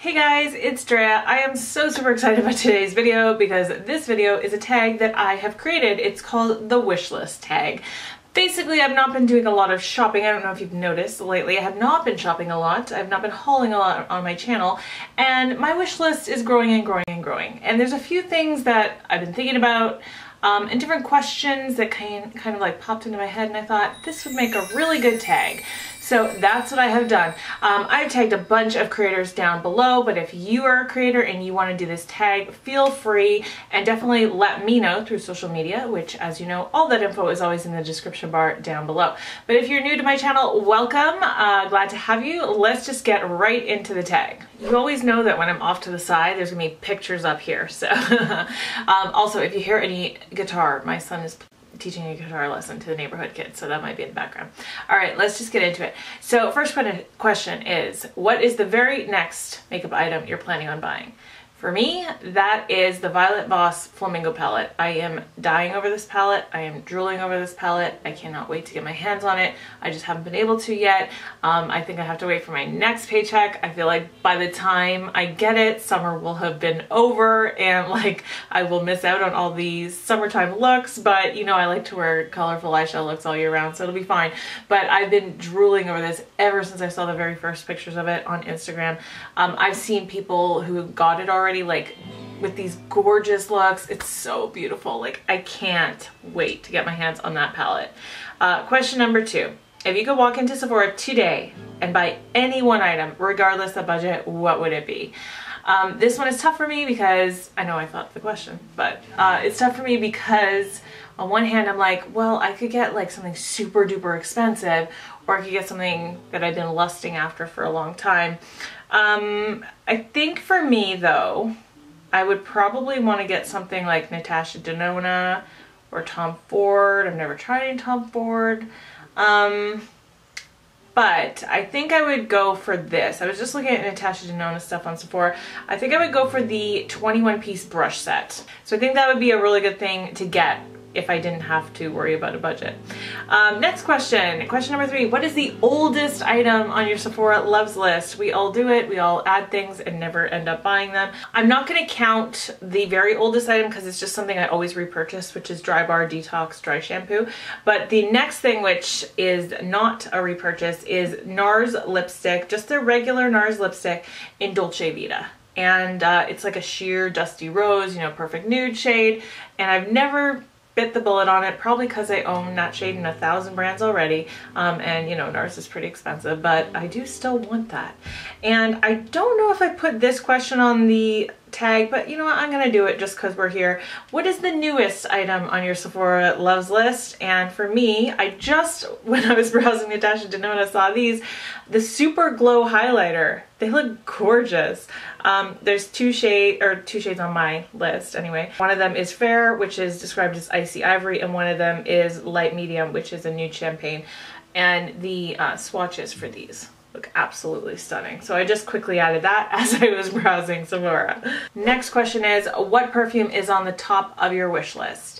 Hey guys, it's Drea. I am so super excited about today's video because this video is a tag that I have created. It's called the Wishlist Tag. Basically, I've not been doing a lot of shopping. I don't know if you've noticed lately. I have not been shopping a lot. I've not been hauling a lot on my channel. And my wish list is growing and growing and growing. And there's a few things that I've been thinking about and different questions that kind of like popped into my head, and I thought this would make a really good tag. So that's what I have done. I've tagged a bunch of creators down below, but if you are a creator and you want to do this tag, feel free and definitely let me know through social media, which, as you know, all that info is always in the description bar down below. But if you're new to my channel, welcome. Glad to have you. Let's just get right into the tag. You always know that when I'm off to the side, there's gonna be pictures up here. So also, if you hear any guitar, my son is teaching a guitar lesson to the neighborhood kids, so that might be in the background. All right, let's just get into it. So first question is, what is the very next makeup item you're planning on buying? For me, that is the Violet Voss Flamingo palette. I am dying over this palette. I am drooling over this palette. I cannot wait to get my hands on it. I just haven't been able to yet. I think I have to wait for my next paycheck. I feel like by the time I get it, summer will have been over and like I will miss out on all these summertime looks, but you know, I like to wear colorful eyeshadow looks all year round, so it'll be fine. But I've been drooling over this ever since I saw the very first pictures of it on Instagram. I've seen people who got it already, like with these gorgeous looks. It's so beautiful. Like, I can't wait to get my hands on that palette. Question number 2. If you could walk into Sephora today and buy any one item, regardless of budget, what would it be? This one is tough for me because, I know I thought the question, but it's tough for me because on one hand I'm like, well, I could get like something super duper expensive, or I could get something that I've been lusting after for a long time. I think for me though, I would probably want to get something like Natasha Denona or Tom Ford. I've never tried any Tom Ford. But I think I would go for this. I was just looking at Natasha Denona stuff on Sephora. I think I would go for the 21-piece brush set. So I think that would be a really good thing to get if I didn't have to worry about a budget. Next question. Question number 3. What is the oldest item on your Sephora Loves List? We all do it. We all add things and never end up buying them. I'm not going to count the very oldest item because it's just something I always repurchase, which is Dry Bar Detox Dry Shampoo. But the next thing, which is not a repurchase, is NARS lipstick, just the regular NARS lipstick in Dolce Vita. And it's like a sheer dusty rose, you know, perfect nude shade. And I've never bit the bullet on it, probably because I own that shade in 1,000 brands already, and you know, NARS is pretty expensive, but I do still want that. And I don't know if I put this question on the tag, but you know what, I'm gonna do it just because we're here. What is the newest item on your Sephora Loves List? And for me, I just, when I was browsing Natasha Denona, saw these, the Super Glow highlighter. They look gorgeous. There's two shades on my list anyway. One of them is Fair, which is described as Icy Ivory, and one of them is Light Medium, which is a nude champagne. And the swatches for these look absolutely stunning. So I just quickly added that as I was browsing Sephora. Next question is, what perfume is on the top of your wish list?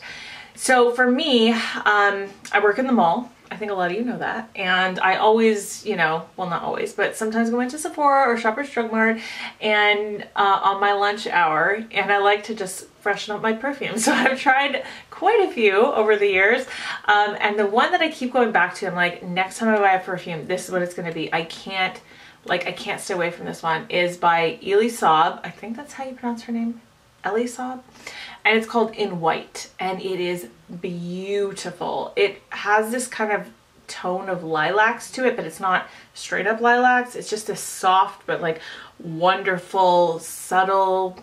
So for me, I work in the mall. I think a lot of you know that. And I always, you know, well, not always, but sometimes go into Sephora or Shoppers Drug Mart and on my lunch hour, and I like to just freshen up my perfume. So I've tried quite a few over the years. And the one that I keep going back to, I'm like, next time I buy a perfume, this is what it's going to be. I can't stay away from this one, is by Elle S. I think that's how you pronounce her name. Elle S. And it's called In White, and it is beautiful. It has this kind of tone of lilacs to it, but it's not straight up lilacs. It's just a soft but like wonderful, subtle,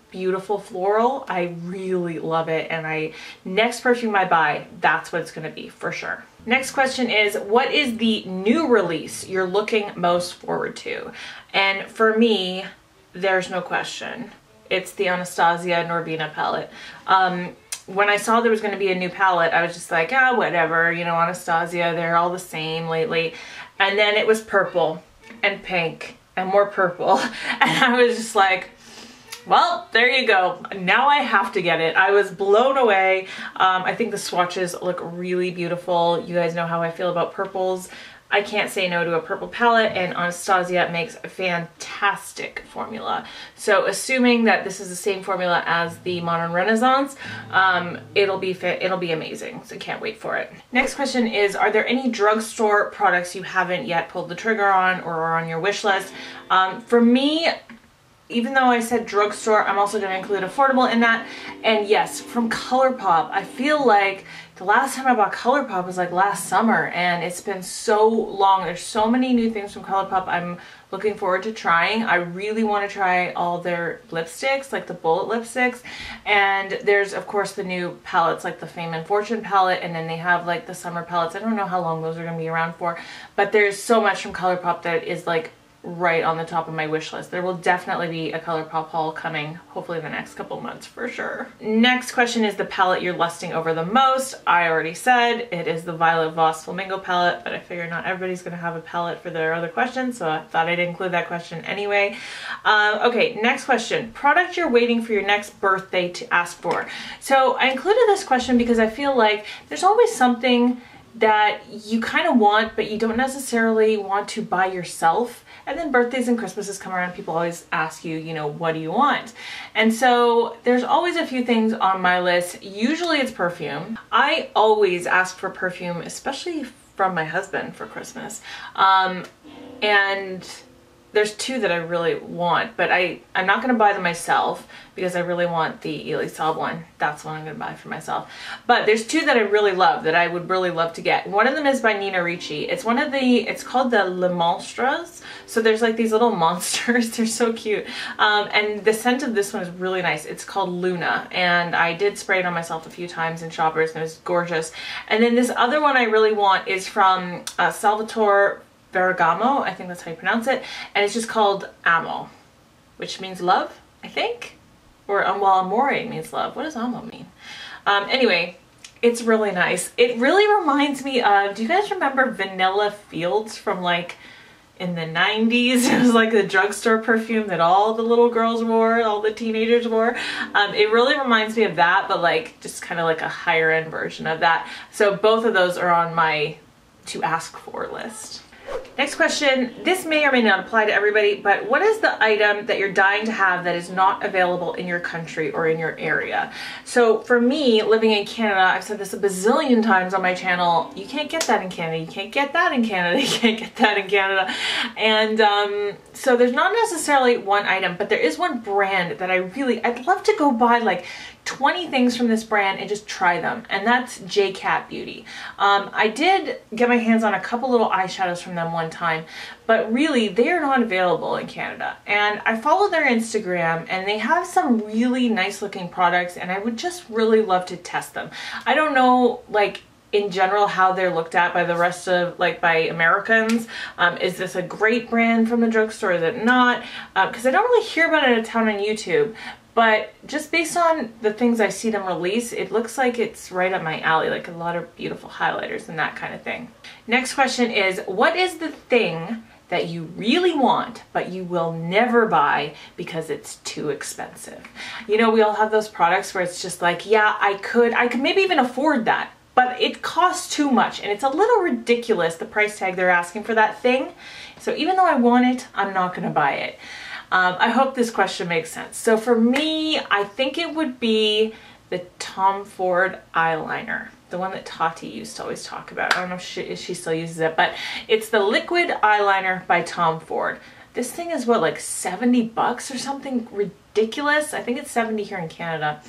beautiful floral. I really love it, and next perfume I buy, that's what it's gonna be for sure. Next question is, what is the new release you're looking most forward to? And for me, there's no question. It's the Anastasia Norbina palette. When I saw there was going to be a new palette, I was just like, ah, whatever, you know, Anastasia, they're all the same lately. And then it was purple and pink and more purple. And I was just like, well, there you go. Now I have to get it. I was blown away. I think the swatches look really beautiful. You guys know how I feel about purples. I can't say no to a purple palette, and Anastasia makes a fantastic formula. So assuming that this is the same formula as the Modern Renaissance, it'll be amazing. So can't wait for it. Next question is, are there any drugstore products you haven't yet pulled the trigger on or are on your wish list? For me, even though I said drugstore, I'm also going to include affordable in that. And yes, from ColourPop, I feel like the last time I bought ColourPop was like last summer, and it's been so long. There's so many new things from ColourPop I'm looking forward to trying. I really want to try all their lipsticks, like the bullet lipsticks. And there's of course the new palettes, like the Fame and Fortune palette, and then they have like the summer palettes. I don't know how long those are going to be around for, but there's so much from ColourPop that is like right on the top of my wish list. There will definitely be a ColourPop haul coming, hopefully in the next couple months for sure. Next question is the palette you're lusting over the most. I already said it is the Violet Voss Flamingo palette, but I figure not everybody's gonna have a palette for their other questions, so I thought I'd include that question anyway. Okay, next question. Product you're waiting for your next birthday to ask for. So I included this question because I feel like there's always something that you kind of want, but you don't necessarily want to buy yourself. And then birthdays and Christmases come around, people always ask you, you know, what do you want? And so there's always a few things on my list. Usually it's perfume. I always ask for perfume, especially from my husband for Christmas. And there's two that I really want, but I'm not going to buy them myself because I really want the Elisab one. That's one I'm going to buy for myself. But there's two that I really love, that I would really love to get. One of them is by Nina Ricci. It's called the Le Monstres. So there's like these little monsters. They're so cute. And the scent of this one is really nice. It's called Luna. And I did spray it on myself a few times in Shoppers and it was gorgeous. And then this other one I really want is from Salvatore Ferragamo, I think that's how you pronounce it, and it's just called Amo, which means love, I think, or well, amore means love. What does Amo mean? Anyway, it's really nice. It really reminds me of, do you guys remember Vanilla Fields from like in the 90s? It was like the drugstore perfume that all the little girls wore, all the teenagers wore. It really reminds me of that, but like just kind of like a higher end version of that. So both of those are on my to ask for list. Next question, this may or may not apply to everybody, but what is the item that you're dying to have that is not available in your country or in your area? So for me, living in Canada, I've said this a bazillion times on my channel, you can't get that in Canada, you can't get that in Canada, you can't get that in Canada. And so there's not necessarily one item, but there is one brand that I'd love to go buy like 20 things from this brand and just try them, and that's JCat Beauty. I did get my hands on a couple little eyeshadows from them one time, but really they are not available in Canada. And I follow their Instagram and they have some really nice looking products, and I would just really love to test them. I don't know, like in general, how they're looked at by the rest of, like by Americans. Is this a great brand from the drugstore? Is it not? Because I don't really hear about it a ton on YouTube. But just based on the things I see them release, it looks like it's right up my alley, like a lot of beautiful highlighters and that kind of thing. Next question is, what is the thing that you really want but you will never buy because it's too expensive? You know, we all have those products where it's just like, yeah, I could maybe even afford that, but it costs too much and it's a little ridiculous, the price tag they're asking for that thing. So even though I want it, I'm not going to buy it. I hope this question makes sense. So for me, I think it would be the Tom Ford eyeliner, the one that Tati used to always talk about. I don't know if she still uses it, but it's the liquid eyeliner by Tom Ford. This thing is what, like 70 bucks or something ridiculous? I think it's 70 here in Canada.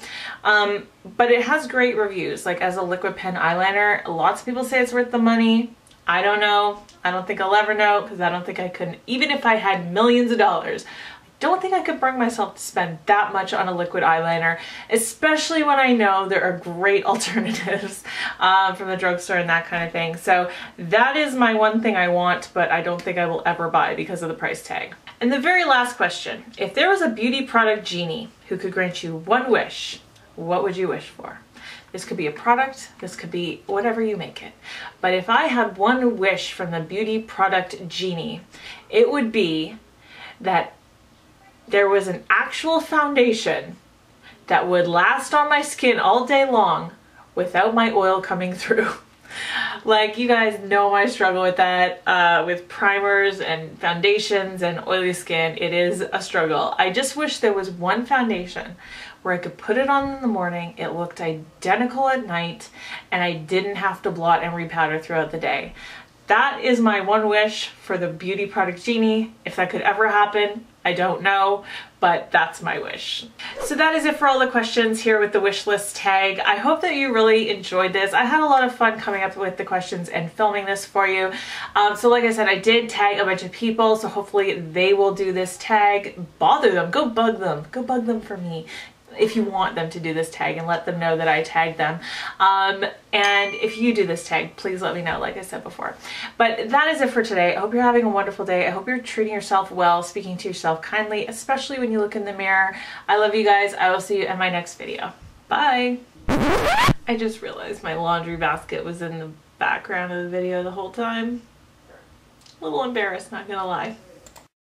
But it has great reviews, like as a liquid pen eyeliner. Lots of people say it's worth the money. I don't know. I don't think I'll ever know, because I don't think I could, even if I had millions of dollars, I don't think I could bring myself to spend that much on a liquid eyeliner, especially when I know there are great alternatives from the drugstore and that kind of thing. So that is my one thing I want, but I don't think I will ever buy because of the price tag. And the very last question, if there was a beauty product genie who could grant you one wish, what would you wish for? This could be a product, this could be whatever you make it. But if I had one wish from the beauty product genie, it would be that there was an actual foundation that would last on my skin all day long without my oil coming through. Like, you guys know I struggle with that, with primers and foundations and oily skin. It is a struggle. I just wish there was one foundation where I could put it on in the morning, it looked identical at night, and I didn't have to blot and repowder throughout the day. That is my one wish for the beauty product genie. If that could ever happen, I don't know, but that's my wish. So that is it for all the questions here with the wish list tag. I hope that you really enjoyed this. I had a lot of fun coming up with the questions and filming this for you. So like I said, I did tag a bunch of people, so hopefully they will do this tag. Bother them, go bug them for me if you want them to do this tag, and let them know that I tagged them. And if you do this tag, please let me know, like I said before. But that is it for today. I hope you're having a wonderful day. I hope you're treating yourself well, speaking to yourself kindly, especially when you look in the mirror. I love you guys. I will see you in my next video. Bye. I just realized my laundry basket was in the background of the video the whole time. A little embarrassed, not gonna lie.